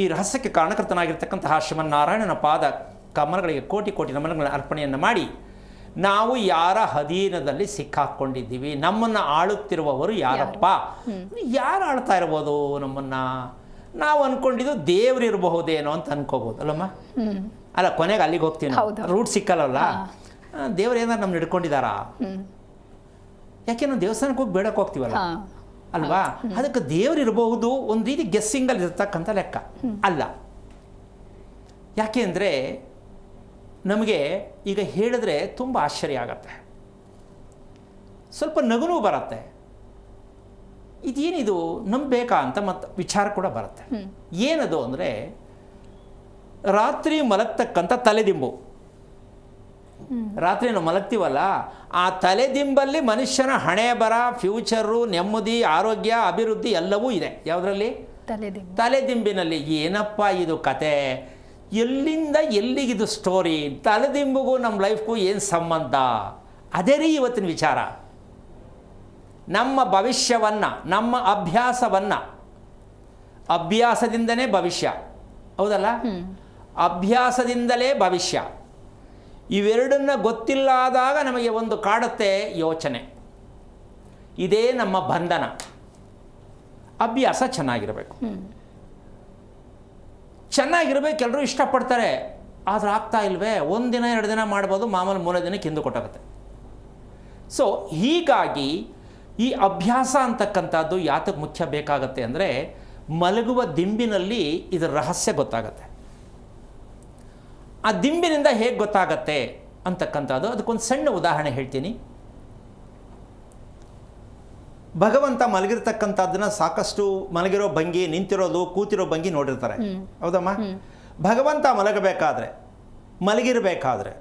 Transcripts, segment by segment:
ಈ ರಹಸ್ಯಕ್ಕೆ ಕಾರಣಕರ್ತನಾಗಿರ್ತಕ್ಕಂತಹ ಶ್ರೀಮನ್ನಾರಾಯಣನ ಪಾದ ಕಮಲಗಳಿಗೆ ಕೋಟಿ ಕೋಟಿ ನಮನಗಳನ್ನು ಅರ್ಪಣೆಯನ್ನು ಮಾಡಿ, ನಾವು ಯಾರ ಅಧೀನದಲ್ಲಿ ಸಿಕ್ಕಾಕ್ಕೊಂಡಿದ್ದೀವಿ, ನಮ್ಮನ್ನು ಆಳುತ್ತಿರುವವರು ಯಾರಪ್ಪ, ಯಾರು ಆಳ್ತಾ ಇರ್ಬೋದು ನಮ್ಮನ್ನು? ನಾವು ಅಂದ್ಕೊಂಡಿದ್ದು ದೇವರಿರಬಹುದೇನೋ ಅಂತ ಅನ್ಕೋಬೋದು ಅಲ್ಲಮ್ಮ. ಅಲ್ಲ, ಕೊನೆಗೆ ಅಲ್ಲಿಗೆ ಹೋಗ್ತೀವಿ ನಾವು, ರೂಟ್ ಸಿಕ್ಕಲ್ಲಲ್ಲ. ದೇವ್ರು ಏನಾರು ನಮ್ಮನ್ನ ಹಿಡ್ಕೊಂಡಿದ್ದಾರಾ? ಯಾಕೆ ನಾವು ದೇವಸ್ಥಾನಕ್ಕೆ ಹೋಗಿ ಬೇಡಕ್ಕೆ ಹೋಗ್ತೀವಲ್ಲ ಅಲ್ವಾ? ಅದಕ್ಕೆ ದೇವ್ರು ಇರಬಹುದು ಒಂದು ರೀತಿ ಗೆಸ್ಸಿಂಗಲ್ಲಿ ಇರ್ತಕ್ಕಂಥ ಲೆಕ್ಕ ಅಲ್ಲ. ಯಾಕೆ ಅಂದರೆ ನಮಗೆ ಈಗ ಹೇಳಿದ್ರೆ ತುಂಬ ಆಶ್ಚರ್ಯ ಆಗತ್ತೆ, ಸ್ವಲ್ಪ ನಗುನೂ ಬರುತ್ತೆ. ಇದೇನಿದು ನಂಬಬೇಕಾ ಅಂತ ಮತ್ತು ವಿಚಾರ ಕೂಡ ಬರುತ್ತೆ. ಏನದು ಅಂದರೆ ರಾತ್ರಿ ಮಲಗ್ತಕ್ಕಂಥ ತಲೆದಿಂಬು. ರಾತ್ರಿ ನಾವು ಮಲಗ್ತೀವಲ್ಲ, ಆ ತಲೆದಿಂಬಲ್ಲಿ ಮನುಷ್ಯನ ಹಣೆ ಬರ, ಫ್ಯೂಚರು, ನೆಮ್ಮದಿ, ಆರೋಗ್ಯ, ಅಭಿವೃದ್ಧಿ ಎಲ್ಲವೂ ಇದೆ. ಯಾವುದರಲ್ಲಿ? ತಲೆದಿಂಬಿನಲ್ಲಿ. ಏನಪ್ಪ ಇದು ಕತೆ? ಎಲ್ಲಿಂದ ಎಲ್ಲಿಗಿದು ಸ್ಟೋರಿ? ತಲೆದಿಂಬಿಗೂ ನಮ್ಮ ಲೈಫ್ಗೂ ಏನು ಸಂಬಂಧ? ಅದೇ ರೀ ಇವತ್ತಿನ ವಿಚಾರ. ನಮ್ಮ ಭವಿಷ್ಯವನ್ನು, ನಮ್ಮ ಅಭ್ಯಾಸದಿಂದನೇ ಭವಿಷ್ಯ, ಹೌದಲ್ಲ? ಅಭ್ಯಾಸದಿಂದಲೇ ಭವಿಷ್ಯ. ಇವೆರಡನ್ನ ಗೊತ್ತಿಲ್ಲದಾಗ ನಮಗೆ ಒಂದು ಕಾಡುತ್ತೆ ಯೋಚನೆ. ಇದೇ ನಮ್ಮ ಬಂಧನ. ಅಭ್ಯಾಸ ಚೆನ್ನಾಗಿರಬೇಕು, ಚೆನ್ನಾಗಿರ್ಬೇಕು. ಎಲ್ಲರೂ ಇಷ್ಟಪಡ್ತಾರೆ, ಆದ್ರೆ ಆಗ್ತಾ ಇಲ್ವೇ? ಒಂದಿನ 2 ದಿನ ಮಾಡ್ಬೋದು, ಮಾಮೂಲು 3 ದಿನಕ್ಕೆ ಹಿಂದೆ ಕೊಟ್ಟಾಗುತ್ತೆ. ಸೊ ಹೀಗಾಗಿ ಈ ಅಭ್ಯಾಸ ಅಂತಕ್ಕಂಥದ್ದು ಯಾತಕ್ಕೆ ಮುಖ್ಯ ಬೇಕಾಗತ್ತೆ ಅಂದರೆ, ಮಲಗುವ ದಿಂಬಿನಲ್ಲಿ ಇದರ ರಹಸ್ಯ ಗೊತ್ತಾಗತ್ತೆ. ಆ ದಿಂಬಿನಿಂದ ಹೇಗೆ ಗೊತ್ತಾಗತ್ತೆ ಅಂತಕ್ಕಂಥದ್ದು ಅದಕ್ಕೊಂದು ಸಣ್ಣ ಉದಾಹರಣೆ ಹೇಳ್ತೀನಿ. ಭಗವಂತ ಮಲಗಿರ್ತಕ್ಕಂಥದ್ದನ್ನ ಸಾಕಷ್ಟು ಮಲಗಿರೋ ಭಂಗಿ, ನಿಂತಿರೋದು, ಕೂತಿರೋ ಭಂಗಿ ನೋಡಿರ್ತಾರೆ, ಹೌದಮ್ಮ? ಭಗವಂತ ಮಲಗಿರಬೇಕಾದ್ರೆ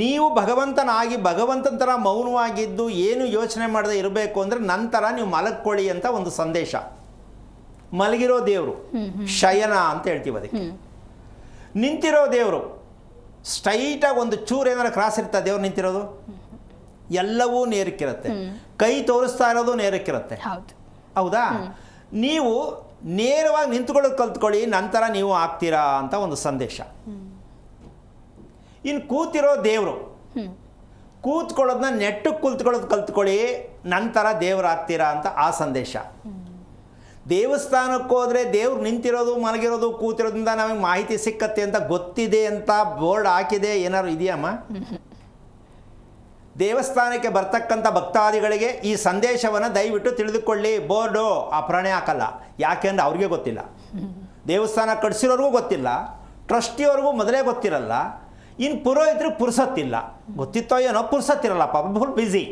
ನೀವು ಭಗವಂತನಾಗಿ ಭಗವಂತನ ಥರ ಮೌನವಾಗಿದ್ದು ಏನು ಯೋಚನೆ ಮಾಡದೆ ಇರಬೇಕು ಅಂದರೆ ನಂತರ ನೀವು ಮಲಗ್ಕೊಳ್ಳಿ ಅಂತ ಒಂದು ಸಂದೇಶ. ಮಲಗಿರೋ ದೇವರು ಶಯನ ಅಂತ ಹೇಳ್ತೀವಿ ಅದಕ್ಕೆ. ನಿಂತಿರೋ ದೇವರು ಸ್ಟ್ರೈಟಾಗಿ ಒಂದು ಚೂರು ಏನಾರು ಕ್ರಾಸ್ ಇರ್ತಾ ದೇವ್ರು ನಿಂತಿರೋದು? ಎಲ್ಲವೂ ನೇರಕ್ಕಿರುತ್ತೆ. ಕೈ ತೋರಿಸ್ತಾ ಇರೋದು ನೇರಕ್ಕಿರುತ್ತೆ, ಹೌದಾ? ನೀವು ನೇರವಾಗಿ ನಿಂತ್ಕೊಳ್ಳೋದು ಕಲ್ತ್ಕೊಳ್ಳಿ, ನಂತರ ನೀವು ಆಗ್ತೀರಾ ಅಂತ ಒಂದು ಸಂದೇಶ. ಇನ್ನು ಕೂತಿರೋ ದೇವರು, ಕೂತ್ಕೊಳ್ಳೋದನ್ನ ನೆಟ್ಟಕ್ಕೆ ಕೂತ್ಕೊಳ್ಳೋದು ಕಲ್ತ್ಕೊಳ್ಳಿ, ನಂತರ ದೇವರಾಗ್ತೀರಾ ಅಂತ ಆ ಸಂದೇಶ. ದೇವಸ್ಥಾನಕ್ಕೆ ಹೋದರೆ ದೇವ್ರು ನಿಂತಿರೋದು, ಮಲಗಿರೋದು, ಕೂತಿರೋದ್ರಿಂದ ನಮಗೆ ಮಾಹಿತಿ ಸಿಕ್ಕತ್ತೆ ಅಂತ ಗೊತ್ತಿದೆ ಅಂತ ಬೋರ್ಡ್ ಹಾಕಿದೆ ಏನಾದ್ರು ಇದೆಯಮ್ಮ? ದೇವಸ್ಥಾನಕ್ಕೆ ಬರ್ತಕ್ಕಂಥ ಭಕ್ತಾದಿಗಳಿಗೆ ಈ ಸಂದೇಶವನ್ನು ದಯವಿಟ್ಟು ತಿಳಿದುಕೊಳ್ಳಿ, ಬೋರ್ಡು ಅಪ್ರಾಣೆ ಹಾಕಲ್ಲ. ಯಾಕೆಂದ್ರೆ ಅವ್ರಿಗೆ ಗೊತ್ತಿಲ್ಲ, ದೇವಸ್ಥಾನ ಕಟ್ಸಿರೋರಿಗೂ ಗೊತ್ತಿಲ್ಲ, ಟ್ರಸ್ಟಿಯವ್ರಿಗೂ ಮೊದಲೇ ಗೊತ್ತಿರಲ್ಲ, ಇನ್ನು ಪುರೋಹಿತರಿಗೆ ಪುರ್ಸತ್ತಿಲ್ಲ. ಗೊತ್ತಿತ್ತೋ ಏನೋ, ಪುರ್ಸತ್ತಿರಲ್ಲ, ಪಾಪ ಫುಲ್ ಬ್ಯುಸಿ.